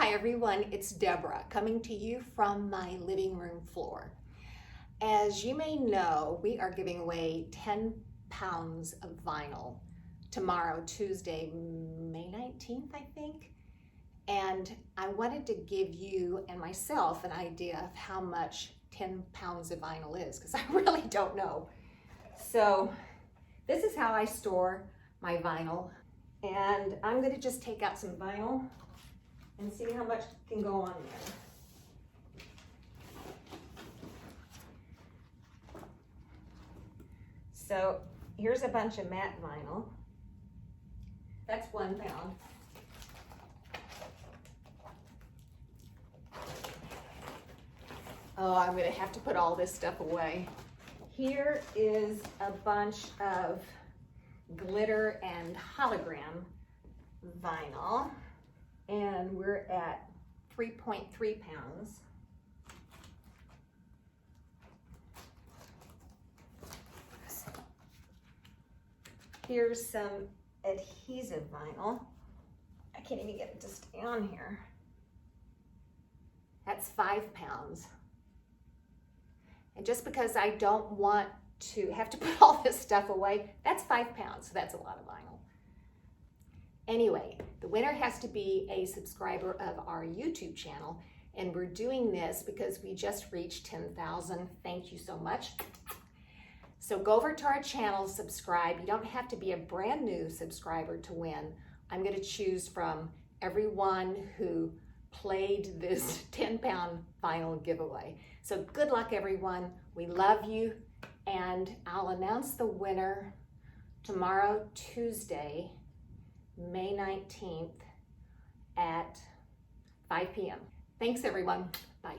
Hi everyone, it's Deborah coming to you from my living room floor. As you may know, we are giving away 10 pounds of vinyl tomorrow, Tuesday, May 19th, I think. And I wanted to give you and myself an idea of how much 10 pounds of vinyl is, because I really don't know. So this is how I store my vinyl. And I'm going to just take out some vinyl and see how much can go on there. So here's a bunch of matte vinyl. That's 1 pound. Oh, I'm going to have to put all this stuff away. Here is a bunch of glitter and hologram vinyl, and we're at 3.3 pounds. Here's some adhesive vinyl. I can't even get it to stay on here. That's 5 pounds. And just because I don't want to have to put all this stuff away, that's 5 pounds, so that's a lot of vinyl. Anyway, the winner has to be a subscriber of our YouTube channel, and we're doing this because we just reached 10,000. Thank you so much. So go over to our channel, subscribe. You don't have to be a brand new subscriber to win. I'm going to choose from everyone who played this 10-pound vinyl giveaway. So good luck, everyone. We love you, and I'll announce the winner tomorrow, Tuesday, May 19th at 5 p.m. Thanks, everyone. Bye.